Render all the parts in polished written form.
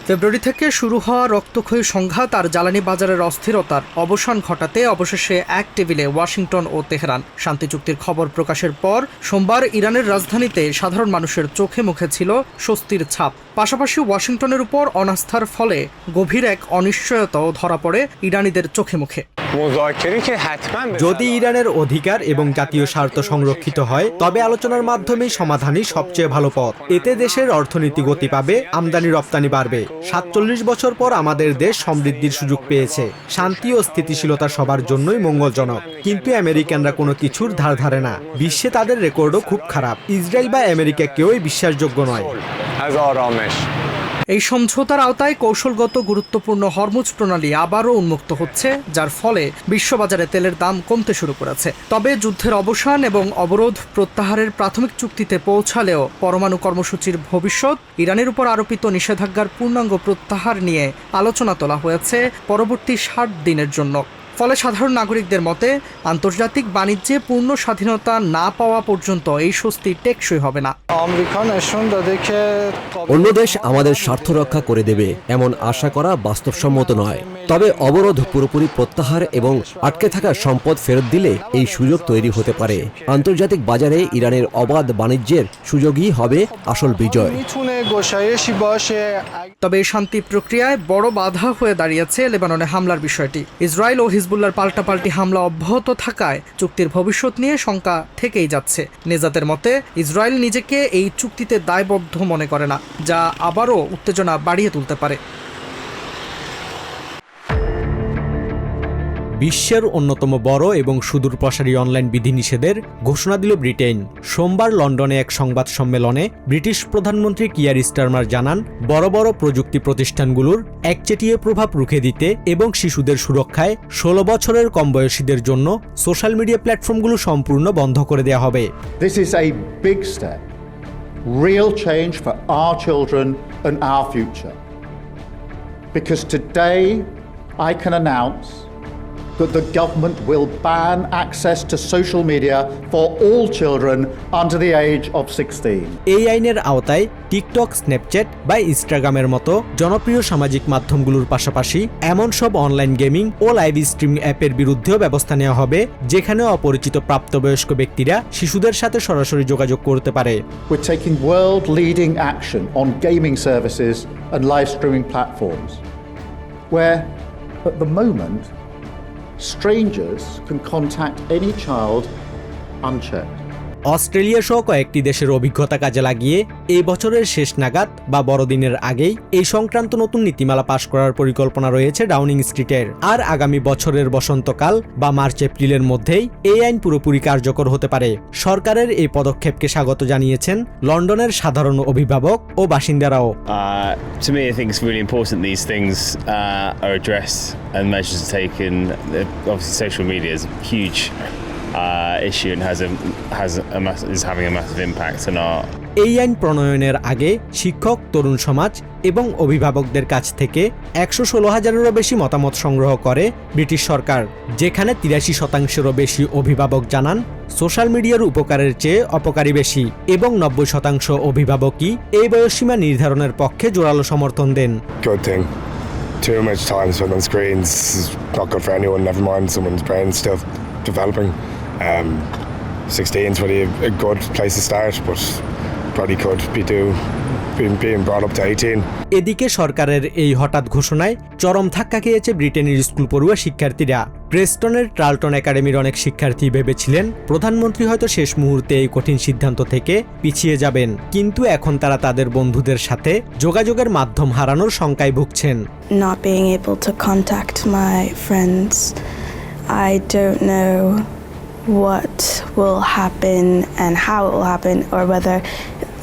ফেব্রুয়ারি থেকে শুরু হওয়া রক্তক্ষয়ী সংঘাত আর জ্বালানি বাজারের অস্থিরতার অবসান ঘটাতে অবশেষে এক টেবিলে ওয়াশিংটন ও তেহরান। শান্তি চুক্তির খবর প্রকাশের পর সোমবার ইরানের রাজধানীতে সাধারণ মানুষের চোখে মুখে ছিল স্বস্তির ছাপ। পাশাপাশি ওয়াশিংটনের উপর অনাস্থার ফলে গভীর এক অনিশ্চয়তাও ধরা পড়ে ইরানিদের চোখে মুখে। যদি ইরানের অধিকার এবং জাতীয় স্বার্থ সংরক্ষিত হয়, তবে আলোচনার মাধ্যমেই সমাধানই সবচেয়ে ভালো পথ। এতে দেশের অর্থনীতি গতি পাবে, আমদানি রপ্তানি বাড়বে। ৪৭ বছর পর আমাদের দেশ সমৃদ্ধির সুযোগ পেয়েছে। শান্তি ও স্থিতিশীলতা সবার জন্যই মঙ্গলজনক। কিন্তু আমেরিকানরা কোনো কিছুর ধার ধারে না। বিশ্বে তাদের রেকর্ডও খুব খারাপ। ইসরায়েল বা আমেরিকা কেউই বিশ্বাসযোগ্য নয়। এই সমঝোতার আওতায় কৌশলগত গুরুত্বপূর্ণ হরমুজ প্রণালী আবারও উন্মুক্ত হচ্ছে, যার ফলে বিশ্ববাজারে তেলের দাম কমতে শুরু করেছে। তবে যুদ্ধের অবসান এবং অবরোধ প্রত্যাহারের প্রাথমিক চুক্তিতে পৌঁছালেও পরমাণু কর্মসূচির ভবিষ্যৎ, ইরানের উপর আরোপিত নিষেধাজ্ঞার পূর্ণাঙ্গ প্রত্যাহার নিয়ে আলোচনা তোলা হয়েছে পরবর্তী ৬০ দিনের জন্য। ফলে সাধারণ নাগরিকদের মতে আন্তর্জাতিক বাণিজ্যে পূর্ণ স্বাধীনতা না পাওয়া পর্যন্ত এই স্বস্তি টেকসই হবে না। অন্য দেশ আমাদের স্বার্থ রক্ষা করে দেবে এমন আশা করা বাস্তবসম্মত নয়। তবে অবরোধ পুরোপুরি প্রত্যাহার এবং আটকে থাকা সম্পদ ফেরত দিলে এই সুযোগ তৈরি হতে পারে। আন্তর্জাতিক বাজারে ইরানের অবাধ বাণিজ্যের সুযোগই হবে আসল বিজয়। তবে এই শান্তি প্রক্রিয়ায় বড় বাধা হয়ে দাঁড়িয়েছে লেবাননে হামলার বিষয়টি। ইসরায়েল ও হিজবুল্লাহর পাল্টাপাল্টি হামলা অব্যাহত থাকায় চুক্তির ভবিষ্যৎ নিয়ে শঙ্কা থেকেই যাচ্ছে। নেজাতের মতে ইসরায়েল নিজেকে এই চুক্তিতে দায়বদ্ধ মনে করে না, যা আবারও উত্তেজনা বাড়িয়ে তুলতে পারে। বিশ্বের অন্যতম বড় এবং সুদূরপ্রসারী অনলাইন বিধিনিষেধের ঘোষণা দিল ব্রিটেন। সোমবার লন্ডনে এক সংবাদ সম্মেলনে ব্রিটিশ প্রধানমন্ত্রী কিয়ার স্টারমার জানান, বড় বড় প্রযুক্তি প্রতিষ্ঠানগুলোর একচেটিয়া প্রভাব রুখে দিতে এবং শিশুদের সুরক্ষায় ১৬ বছরের কম বয়সীদের জন্য সোশ্যাল মিডিয়া প্ল্যাটফর্মগুলো সম্পূর্ণ বন্ধ করে দেওয়া হবে। This is a big step, real change for our children and our future. Because today I can announce that the government will ban access to social media for all children under the age of 16. এই আইনের আওতায় TikTok, Snapchat বা ইনস্টাগ্রামের মতো জনপ্রিয় সামাজিক মাধ্যমগুলোর পাশাপাশি এমন সব অনলাইন গেমিং ও লাইভ স্ট্রিমিং অ্যাপের বিরুদ্ধেও ব্যবস্থা নেওয়া হবে, যেখানে অপরিচিত প্রাপ্তবয়স্ক ব্যক্তিরা শিশুদের সাথে সরাসরি যোগাযোগ করতে পারে। We're taking world-leading action on gaming services and live streaming platforms, where at the moment strangers can contact any child unchecked. Australia সহ কয়েকটি দেশের অভিজ্ঞতা কাজে লাগিয়ে এই বছরের শেষ নাগাদ বা বড়দিনের আগেই এই সংক্রান্ত নতুন নীতিমালা পাশ করার পরিকল্পনা রয়েছে ডাউনিং স্ট্রিটের। আর আগামী বছরের বসন্তকাল বা মার্চ-এপ্রিলের মধ্যেই এই আইন পুরোপুরি কার্যকর হতে পারে। সরকারের এই পদক্ষেপকে স্বাগত জানিয়েছেন লন্ডনের সাধারণ অভিভাবক ও বাসিন্দারাও। To me, I think it's really important these things are addressed and measures are taken. Obviously, social media is a huge issue and is having a massive impact on our. এই আইন প্রণয়নের আগে শিক্ষক, তরুণ সমাজ এবং অভিভাবকদের কাছ থেকে ১১৬,০০০-এরও বেশি মতামত সংগ্রহ করে ব্রিটিশ সরকার, যেখানে ৮৩%-এরও বেশি অভিভাবক জানান সোশ্যাল মিডিয়ার উপকারের চেয়ে অপকারী বেশি এবং ৯০% অভিভাবকই এই বয়সসীমা নির্ধারণের পক্ষে জোরালো সমর্থন দেন। Good thing. Too much time spent on screens is not good for anyone, never mind someone's brain still developing. 16 is really a good place to start, but probably could be being brought up to 18. এদিকে সরকারের এই হঠাৎ ঘোষণায় চরম ধাক্কা খেয়েছে ব্রিটেনের school পড়ুয়া শিক্ষার্থীরা। প্রেস্টনের টার্লটন একাডেমির অনেক শিক্ষার্থী ভেবেছিলেন প্রধানমন্ত্রী হয়তো শেষ মুহূর্তে এই কঠিন সিদ্ধান্ত থেকে পিছিয়ে যাবেন, কিন্তু এখন তারা তাদের বন্ধুদের সাথে যোগাযোগের মাধ্যম হারানোর শঙ্কায় ভুগছেন। Not being able to contact my friends, I don't know what will happen and how it will happen, or whether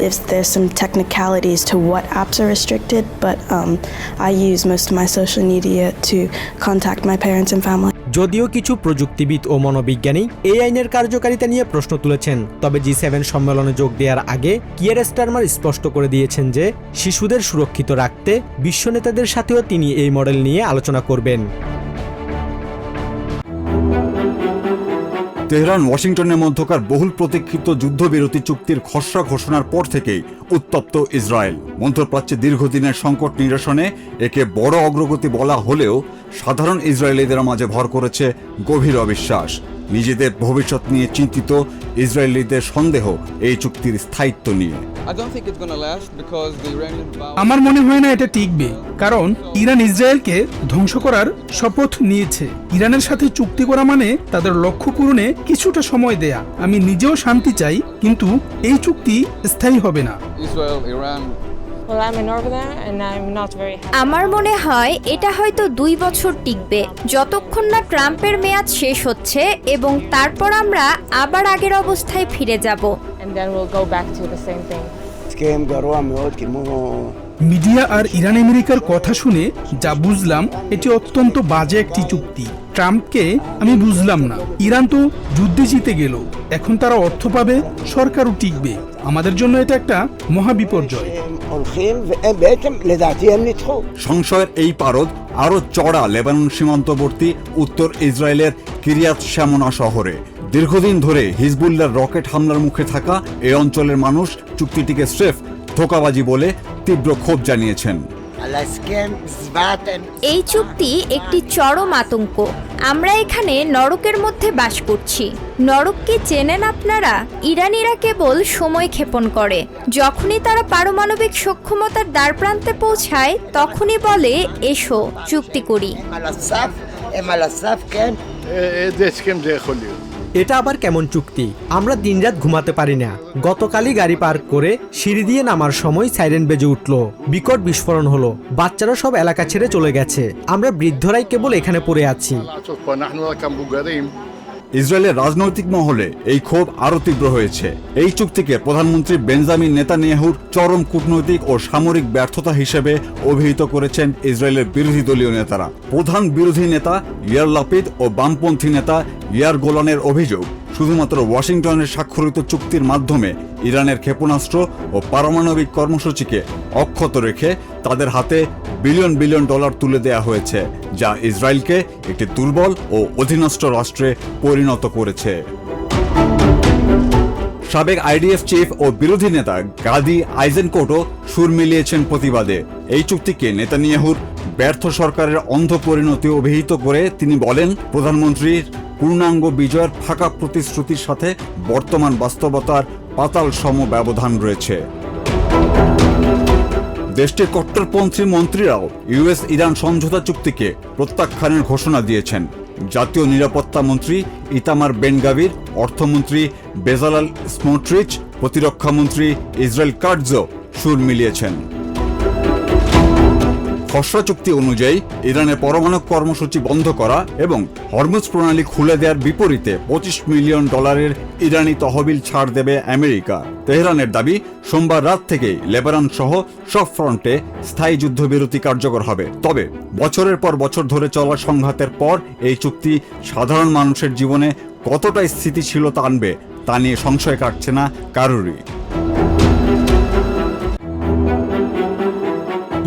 if there's some technicalities to what apps are restricted, but I use most of my social media to contact my parents and family. যদিও কিছু প্রযুক্তিবিদ ও মনোবিজ্ঞানী এই আইনের কার্যকারিতা নিয়ে প্রশ্ন তুলেছেন, তবে G7 সম্মেলনে যোগ দেওয়ার আগে কিয়ার স্টারমার স্পষ্ট করে দিয়েছেন যে শিশুদের সুরক্ষিত রাখতে বিশ্ব নেতাদের সাথেও তিনি এই মডেল নিয়ে আলোচনা করবেন। তেহরান ওয়াশিংটনের মধ্যকার বহুল প্রতীক্ষিত যুদ্ধবিরতি চুক্তির খসড়া ঘোষণার পর থেকেই উত্তপ্ত ইসরায়েল। মধ্যপ্রাচ্যে দীর্ঘদিনের সংকট নিরসনে একে বড় অগ্রগতি বলা হলেও সাধারণ ইসরায়েলিদের মাঝে ভর করেছে গভীর অবিশ্বাস। নিজেদের ভবিষ্যৎ নিয়ে চিন্তিত ইসরায়েলিদের সন্দেহ এই চুক্তির স্থায়িত্ব নিয়ে। আমার মনে হয় না এটা টিকবে, কারণ ইরান ইসরায়েলকে ধ্বংস করার শপথ নিয়েছে। ইরানের সাথে চুক্তি করা মানে তাদের লক্ষ্য পূরণে কিছুটা সময় দেয়া। আমি নিজেও শান্তি চাই, কিন্তু এই চুক্তি স্থায়ী হবে না। আমার মনে হয় এটা হয়তো 2 বছর টিকবে, যতক্ষণ না ট্রাম্পের মেয়াদ শেষ হচ্ছে এবং তারপর আমরা আবার আগের অবস্থায় ফিরে যাব। মিডিয়া আর ইরান আমেরিকার কথা শুনে যা বুঝলাম, এটি অত্যন্ত বাজে একটি চুক্তি। ট্রাম্পকে আমি বুঝলাম না। ইরান তো যুদ্ধে জিতে গেল, এখন তারা অর্থ পাবে, সরকারও টিকবে। আমাদের জন্য এটা একটা মহাবিপর্যয়। সংশয়ের এই পারদ আরো চড়া লেবানন সীমান্তবর্তী উত্তর ইসরায়েলের কিরিয়াত শামোনা শহরে। দীর্ঘদিন ধরে হিজবুল্লাহর রকেট হামলার মুখে থাকা এই অঞ্চলের মানুষ চুক্তিটিকে স্রেফ ধোঁকাবাজি বলে তীব্র ক্ষোভ জানিয়েছেন। এই চুক্তি একটি চরম আতঙ্ক। আমরা এখানে নরকের মধ্যে বাস করছি। নরক কি চেনেন আপনারা? ইরানিরা কেবল সময় ক্ষেপণ করে। যখনই তারা পারমাণবিক সক্ষমতার দ্বারপ্রান্তে পৌঁছায়, তখনই বলে এসো চুক্তি করি। এটা আবার কেমন চুক্তি? আমরা দিনরাত ঘুমাতে পারি না। গতকালই গাড়ি পার্ক করে সিঁড়ি দিয়ে নামার সময় সাইরেন বেজে উঠল, বিকট বিস্ফোরণ হলো, বাচ্চারা সব এলাকা ছেড়ে চলে গেছে, আমরা বৃদ্ধরাই কেবল এখানে পড়ে আছি। ইসরায়েলের রাজনৈতিক মহলে এই ক্ষোভ আরো তীব্র হয়েছে। এই চুক্তিকে প্রধানমন্ত্রী বেঞ্জামিন নেতানিয়াহুর চরম কূটনৈতিক ও সামরিক ব্যর্থতা হিসেবে অভিহিত করেছেন ইসরায়েলের বিরোধী দলীয় নেতারা। প্রধান বিরোধী নেতা ইয়ার লাপিদ ও বামপন্থী নেতা ইয়ার গোলানের অভিযোগ, শুধুমাত্র ওয়াশিংটনের স্বাক্ষরিত চুক্তির মাধ্যমে ইরানের ক্ষেপণাস্ত্র ও পারমাণবিক কর্মসূচিকে অক্ষত রেখে তাদের হাতে বিলিয়ন বিলিয়ন ডলার তুলে দেয়া হয়েছে, যা ইসরায়েলকে একটি দুর্বল ও অধীনস্থ রাষ্ট্রে পরিণত করেছে। সাবেক আইডিএফ চিফ ও বিরোধী নেতা গাদি আইজেনকোটও সুর মিলিয়েছেন প্রতিবাদে। এই চুক্তিকে নেতানিয়াহুর ব্যর্থ সরকারের অন্ধ পরিণতি অভিহিত করে তিনি বলেন, প্রধানমন্ত্রীর পূর্ণাঙ্গ বিজয়ের ফাঁকা প্রতিশ্রুতির সাথে বর্তমান বাস্তবতার পাতাল সম ব্যবধান রয়েছে। দেশটির কট্টরপন্থী মন্ত্রীরাও ইউএস ইরান সমঝোতা চুক্তিকে প্রত্যাখ্যানের ঘোষণা দিয়েছেন। জাতীয় নিরাপত্তা মন্ত্রী ইতামার বেন গাভির, অর্থমন্ত্রী বেজালাল স্মোট্রিচ, প্রতিরক্ষামন্ত্রী ইসরায়েল কাটজও সুর মিলিয়েছেন। খসড়া চুক্তি অনুযায়ী ইরানের পরমাণু কর্মসূচি বন্ধ করা এবং হরমুজ প্রণালী খুলে দেওয়ার বিপরীতে $25 মিলিয়ন ইরানি তহবিল ছাড় দেবে আমেরিকা। তেহরানের দাবি, সোমবার রাত থেকেই লেবানন সহ সব ফ্রন্টে স্থায়ী যুদ্ধবিরতি কার্যকর হবে। তবে বছরের পর বছর ধরে চলা সংঘাতের পর এই চুক্তি সাধারণ মানুষের জীবনে কতটা স্থিতিশীলতা আনবে তা নিয়ে সংশয় কাটছে না কারোরই।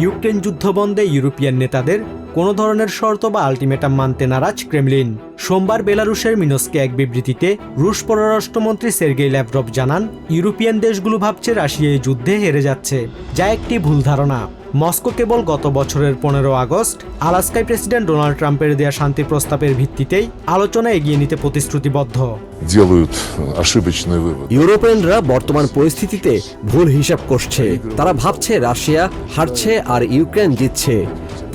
ইউক্রেন যুদ্ধ বন্ধে ইউরোপিয়ান নেতাদের কোনো ধরনের শর্ত বা আলটিমেটাম মানতে নারাজ ক্রেমলিন। সোমবার বেলারুশের মিনস্কে এক বিবৃতিতে রুশ পররাষ্ট্রমন্ত্রী সের্গেই ল্যাভরভ জানান, ইউরোপিয়ান দেশগুলো ভাবছে রাশিয়া এই যুদ্ধে হেরে যাচ্ছে, যা একটি ভুল ধারণা। মস্কো কেবল গত বছরের 15 আগস্ট আলাস্কায় প্রেসিডেন্ট ডোনাল্ড ট্রাম্পের দেয়া শান্তি প্রস্তাবের ভিত্তিতেই আলোচনা এগিয়ে নিতে প্রতিশ্রুতিবদ্ধ। ইউরোপিয়ানরা বর্তমান পরিস্থিতিতে ভুল হিসাব করছে। তারা ভাবছে রাশিয়া হারছে আর ইউক্রেন জিতছে,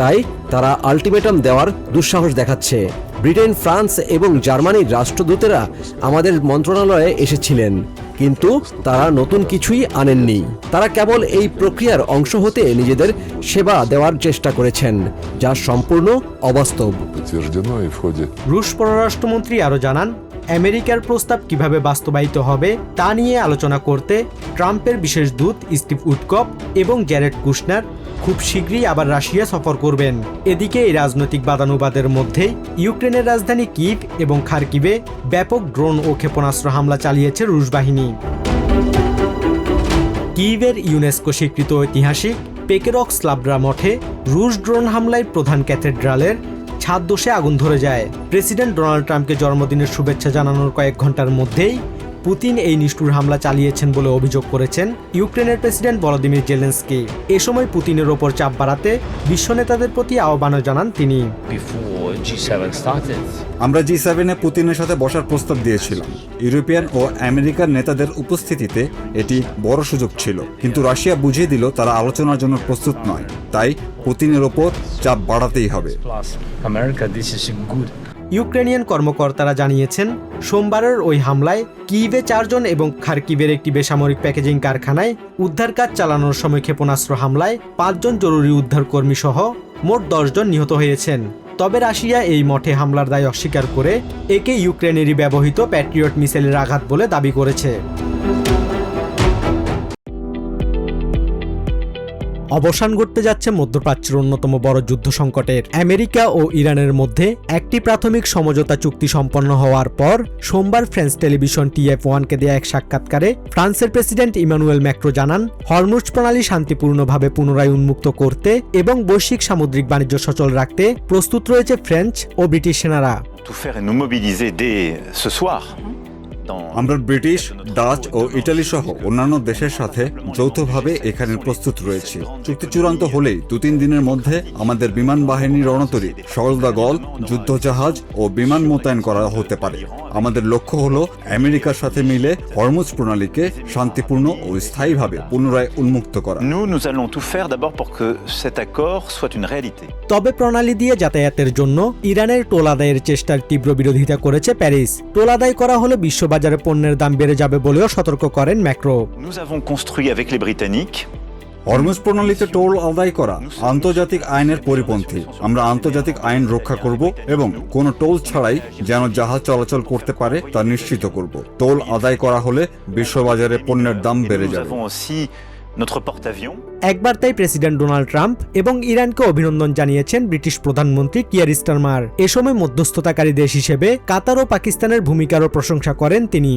তাই তারা আলটিমেটাম দেওয়ার দুঃসাহস দেখাচ্ছে। ব্রিটেন, ফ্রান্স এবং জার্মানির রাষ্ট্রদূতেরা আমাদের মন্ত্রণালয়ে এসেছিলেন, কিন্তু তারা নতুন কিছুই আনেননি। তারা কেবল এই প্রক্রিয়ার অংশ হতে নিজেদের সেবা দেওয়ার চেষ্টা করেছেন, যা সম্পূর্ণ অবাস্তব। রুশ পররাষ্ট্রমন্ত্রী আরও জানান, আমেরিকার প্রস্তাব কিভাবে বাস্তবায়িত হবে তা নিয়ে আলোচনা করতে ট্রাম্পের বিশেষ দূত স্টিভ উডকপ এবং জ্যারেড কুশনার খুব শীঘ্রই আবার রাশিয়া সফর করবেন। এদিকে এই রাজনৈতিক বাদানুবাদের মধ্যেই ইউক্রেনের রাজধানী কিভ এবং খার্কিভে ব্যাপক ড্রোন ও ক্ষেপণাস্ত্র হামলা চালিয়েছে রুশ বাহিনী। কিভের ইউনেস্কো স্বীকৃত ঐতিহাসিক পেকেরক স্লাভরা মঠে রুশ ড্রোন হামলায় প্রধান ক্যাথেড্রালের ছাদ দোষে আগুন ধরে যায়। প্রেসিডেন্ট ডোনাল্ড ট্রাম্পকে জন্মদিনের শুভেচ্ছা জানানোর কয়েক ঘন্টার মধ্যেই পুতিন এই নিষ্ঠুর হামলা চালিয়েছেন বলে অভিযোগ করেছেন ইউক্রেনের প্রেসিডেন্ট ভলোদিমির জেলেনস্কি। এ সময় পুতিনের ওপর চাপ বাড়াতে বিশ্ব নেতাদের প্রতি আহ্বানও জানান তিনি। আমরা G7-এ পুতিনের সাথে বসার প্রস্তাব দিয়েছিলাম। ইউরোপিয়ান ও আমেরিকার নেতাদের উপস্থিতিতে এটি বড় সুযোগ ছিল, কিন্তু রাশিয়া বুঝিয়ে দিল তারা আলোচনার জন্য প্রস্তুত নয়। তাই পুতিনের ওপর চাপ বাড়াতেই হবে। ইউক্রেনিয়ান কর্মকর্তারা জানিয়েছেন সোমবারের ওই হামলায় কিয়েভে 4 জন এবং খার্কিভের একটি বেসামরিক প্যাকেজিং কারখানায় উদ্ধার কাজ চালানোর সময় ক্ষেপণাস্ত্র হামলায় 5 জন জরুরি উদ্ধারকর্মী সহ মোট 10 জন নিহত হয়েছেন। তবে রাশিয়া এই মঠে হামলার দায় অস্বীকার করে একে ইউক্রেনেরই ব্যবহৃত প্যাট্রিয়ট মিসাইলের আঘাত বলে দাবি করেছে। অবসান ঘটতে যাচ্ছে মধ্যপ্রাচ্যের অন্যতম বড় যুদ্ধ সংকটের। আমেরিকা ও ইরানের মধ্যে একটি প্রাথমিক সমঝোতা চুক্তি সম্পন্ন হওয়ার পর সোমবার ফ্রেঞ্চ টেলিভিশন TF1-কে দেয়া এক সাক্ষাৎকারে ফ্রান্সের প্রেসিডেন্ট ইমানুয়েল ম্যাক্রো জানান, হরমুজ প্রণালী শান্তিপূর্ণভাবে পুনরায় উন্মুক্ত করতে এবং বৈশ্বিক সামুদ্রিক বাণিজ্য সচল রাখতে প্রস্তুত রয়েছে ফ্রেঞ্চ ও ব্রিটিশ সেনারা। আমরা ব্রিটিশ, ডাচ ও ইটালি সহ অন্যান্য দেশের সাথে যৌথভাবে এখানে প্রস্তুত রয়েছি। চুক্তি চূড়ান্ত হলেই 2-3 দিনের মধ্যে আমাদের বিমান বাহিনীর রণতরী, সরলদাগল, যুদ্ধজাহাজ ও বিমান মোতায়েন করা হতে পারে। আমাদের লক্ষ্য হলো আমেরিকার সাথে মিলে হরমুজ প্রণালীকে শান্তিপূর্ণ ও স্থায়ীভাবে পুনরায় উন্মুক্ত করা। তবে প্রণালী দিয়ে যাতায়াতের জন্য ইরানের টোল আদায়ের চেষ্টার তীব্র বিরোধিতা করেছে প্যারিস। টোল আদায় করা হলে বিশ্ববাজারে পণ্যের দাম বেড়ে যাবে বলেও সতর্ক করেন ম্যাক্রো। হরমুজ প্রণালীতে টোল আদায় করা আন্তর্জাতিক আইনের পরিপন্থী। আমরা আন্তর্জাতিক আইন রক্ষা করব এবং কোনো টোল ছাড়াই যেন জাহাজ চলাচল করতে পারে তা নিশ্চিত করব। টোল আদায় করা হলে বিশ্ববাজারে পণ্যের দাম বেড়ে যাবে। একবার তাই প্রেসিডেন্ট ডোনাল্ড ট্রাম্প এবং ইরানকে অভিনন্দন জানিয়েছেন ব্রিটিশ প্রধানমন্ত্রী কিয়ার স্টারমার। এ সময় মধ্যস্থতাকারী দেশ হিসেবে কাতার ও পাকিস্তানের ভূমিকারও প্রশংসা করেন তিনি।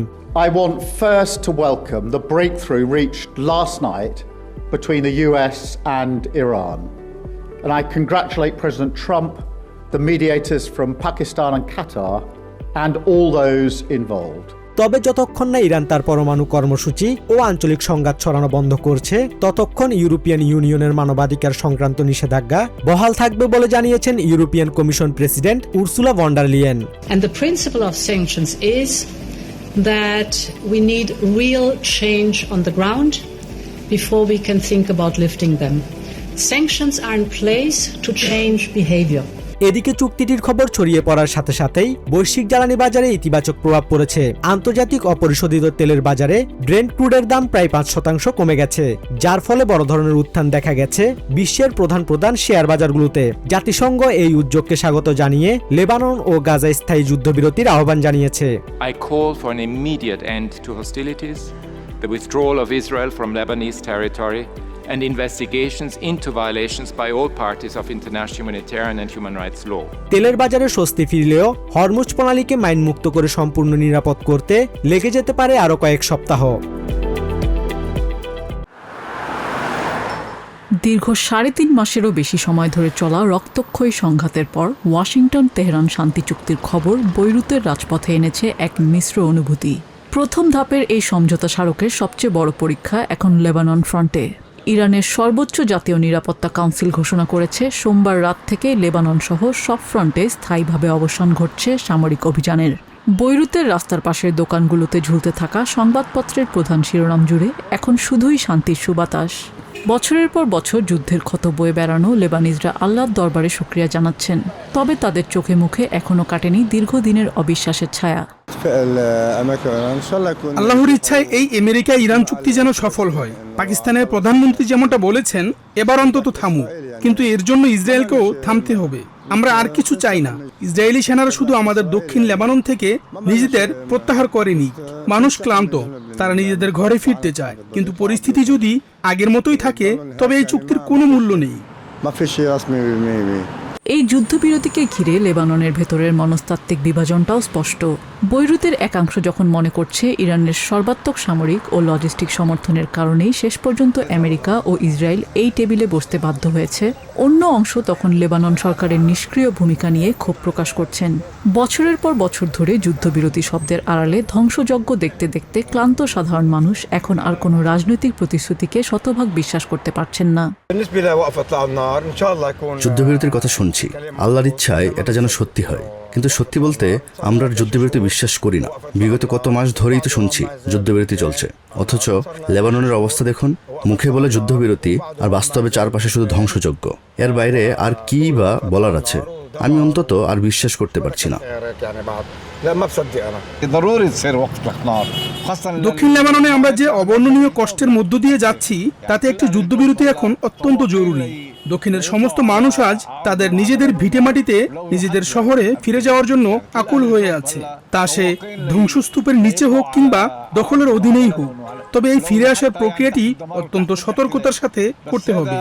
I want first to welcome the breakthrough reached last night between the US and Iran. And I congratulate President Trump, the mediators from Pakistan and Qatar, and all those involved. তবে যতক্ষণ না ইরান তার পরমাণু কর্মসূচি ও আঞ্চলিক সংঘাত ছড়ানো বন্ধ করছে, ততক্ষণ ইউরোপিয়ান ইউনিয়নের মানবাধিকার সংক্রান্ত নিষেধাজ্ঞা বহাল থাকবে বলে জানিয়েছেন European commission president Ursula von der Leyen. And the principle of sanctions is that we need real change on the ground before we can think about lifting them. Sanctions are in place to change behavior. এদিকে চুক্তিটির খবর ছড়িয়ে পড়ার সাথে সাথেই বৈশ্বিক জ্বালানি বাজারে ইতিবাচক প্রভাব পড়েছে। আন্তর্জাতিক অপরিশোধিত তেলের বাজারে ব্রেন্ট ক্রুডের দাম প্রায় 5% কমে গেছে, যার ফলে বড় ধরনের উত্থান দেখা গেছে বিশ্বের প্রধান শেয়ার বাজারগুলোতে। জাতিসংঘ এই উদ্যোগকে স্বাগত জানিয়ে লেবানন ও গাজায় স্থায়ী যুদ্ধবিরতির আহ্বান জানিয়েছে। I call for an immediate end to hostilities, the withdrawal of Israel from Lebanese territory, and investigations into violations by all parties of international humanitarian and human rights law. তেলের বাজারে স্বস্তি ফিরলেও হরমুজ প্রণালীকে মাইন মুক্ত করে সম্পূর্ণ নিরাপদ করতে লেগে যেতে পারে আরও কয়েক সপ্তাহ। দীর্ঘ 3.5 মাসেরও বেশি সময় ধরে চলা রক্তক্ষয়ী সংঘাতের পর ওয়াশিংটন তেহরান শান্তি চুক্তির খবর বৈরুতের রাজপথে এনেছে এক মিশ্র অনুভূতি। প্রথম ধাপের এই সমঝোতা স্মারকের সবচেয়ে বড় পরীক্ষা এখন লেবানন ফ্রন্টে। ইরানের সর্বোচ্চ জাতীয় নিরাপত্তা কাউন্সিল ঘোষণা করেছে সোমবার রাত থেকে লেবানন সহ সব ফ্রন্টে স্থায়ীভাবে অবসান ঘটছে সামরিক অভিযানের। বৈরুতের রাস্তার পাশের দোকানগুলোতে ঝুলতে থাকা সংবাদপত্রের প্রধান শিরোনাম জুড়ে এখন শুধুই শান্তির সুবাতাস। বছরের পর বছর যুদ্ধের ক্ষত বয়ে বেড়ানো লেবানিজরা আল্লাহর দরবারে শুকরিয়া জানাচ্ছেন, তবে তাদের চোখে মুখে এখনও কাটেনি দীর্ঘদিনের অবিশ্বাসের ছায়া। আল্লাহর ইচ্ছায় এই আমেরিকা ইরান চুক্তি যেন সফল হয়। পাকিস্তানের প্রধানমন্ত্রী যেমনটা বলেছেন, এবার অন্তত থামুক, কিন্তু এর জন্য ইসরায়েলকেও থামতে হবে। আমরা আর কিছু চাই না। ইসরায়েলি সেনারা শুধু আমাদের দক্ষিণ লেবানন থেকে নিজেদের প্রত্যাহার করেনি। মানুষ ক্লান্ত, তারা নিজেদের ঘরে ফিরতে চায়, কিন্তু পরিস্থিতি যদি আগের মতোই থাকে তবে এই চুক্তির কোনো মূল্য নেই। এই যুদ্ধবিরতিকে ঘিরে লেবাননের ভেতরের মনস্তাত্ত্বিক বিভাজনটাও স্পষ্ট। বৈরুতের একাংশ যখন মনে করছে ইরানের সর্বাত্মক সামরিক ও লজিস্টিক সমর্থনের কারণেই শেষ পর্যন্ত আমেরিকা ও ইসরায়েল এই টেবিলে বসতে বাধ্য হয়েছে, অন্য অংশ তখন লেবানন সরকারের নিষ্ক্রিয় ভূমিকা নিয়ে ক্ষোভ প্রকাশ করছেন। বছরের পর বছর ধরে যুদ্ধবিরতি শব্দের আড়ালে ধ্বংসযজ্ঞ দেখতে দেখতে ক্লান্ত সাধারণ মানুষ এখন আর কোনো রাজনৈতিক প্রতিশ্রুতিকে শতভাগ বিশ্বাস করতে পারছেন না। যুদ্ধবিরতির কথা শুনছি, আল্লাহর ইচ্ছায় এটা যেন সত্যি হয়, কিন্তু সত্যি বলতে আমরা যুদ্ধবিরতি বিশ্বাস করি না। বিগত কত মাস ধরেই তো শুনছি যুদ্ধবিরতি চলছে, অথচ লেবাননের অবস্থা দেখুন, মুখে বলে যুদ্ধবিরতি আর বাস্তবে চারপাশে শুধু ধ্বংসযজ্ঞ। এর বাইরে আর কি বা বলার আছে? আমি অন্তত আর বিশ্বাস করতে পারছি না। দক্ষিণ লেবাননে আমরা যে অবর্ণনীয় কষ্টের মধ্য দিয়ে যাচ্ছি তাতে একটি যুদ্ধবিরতি এখন অত্যন্ত জরুরি। দক্ষিণের সমস্ত মানুষ আজ তাদের নিজেদের ভিটেমাটিতে, নিজেদের শহরে ফিরে যাওয়ার জন্য আকুল হয়ে আছে, তা সে ধ্বংসস্তূপের নিচে হোক কিংবা দখলের অধীনেই হোক। তবে এই ফিরে আসার প্রক্রিয়াটি অত্যন্ত সতর্কতার সাথে করতে হবে।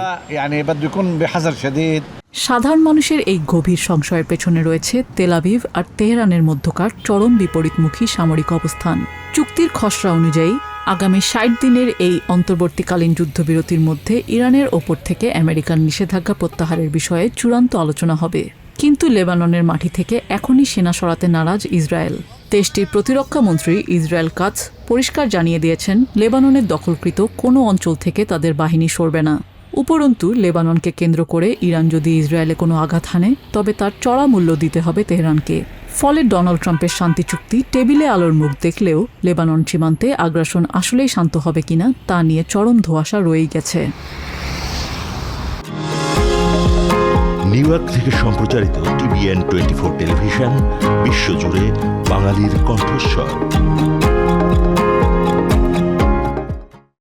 সাধারণ মানুষের এই গভীর সংশয়ের পেছনে রয়েছে তেল আভিভ আর তেহরানের মধ্যকার চরম বিপরীতমুখী সামরিক অবস্থান। চুক্তির খসড়া অনুযায়ী আগামী ৬০ দিনের এই অন্তর্বর্তীকালীন যুদ্ধবিরতির মধ্যে ইরানের ওপর থেকে আমেরিকার নিষেধাজ্ঞা প্রত্যাহারের বিষয়ে চূড়ান্ত আলোচনা হবে। কিন্তু লেবাননের মাটি থেকে এখনই সেনা সরাতে নারাজ ইসরায়েল। দেশটির প্রতিরক্ষা মন্ত্রী ইসরায়েল কাটজ পরিষ্কার জানিয়ে দিয়েছেন, লেবাননের দখলকৃত কোনো অঞ্চল থেকে তাদের বাহিনী সরবে না। উপরন্তু লেবাননকে কেন্দ্র করে ইরান যদি ইসরায়েলে কোনো আঘাত হানে, তবে তার চড়া মূল্য দিতে হবে তেহরানকে। ফলে ডোনাল্ড ট্রাম্পের শান্তি চুক্তি টেবিলে আলোর মুখ দেখলেও লেবানন সীমান্তে আগ্রাসন আসলেই শান্ত হবে কিনা তা নিয়ে চরম ধোঁয়াশা রয়েই গেছে। নিউ ইয়র্ক থেকে সম্প্রচারিত TVN 24 টেলিভিশন, বিশ্বজুড়ে বাঙালির কণ্ঠস্বর।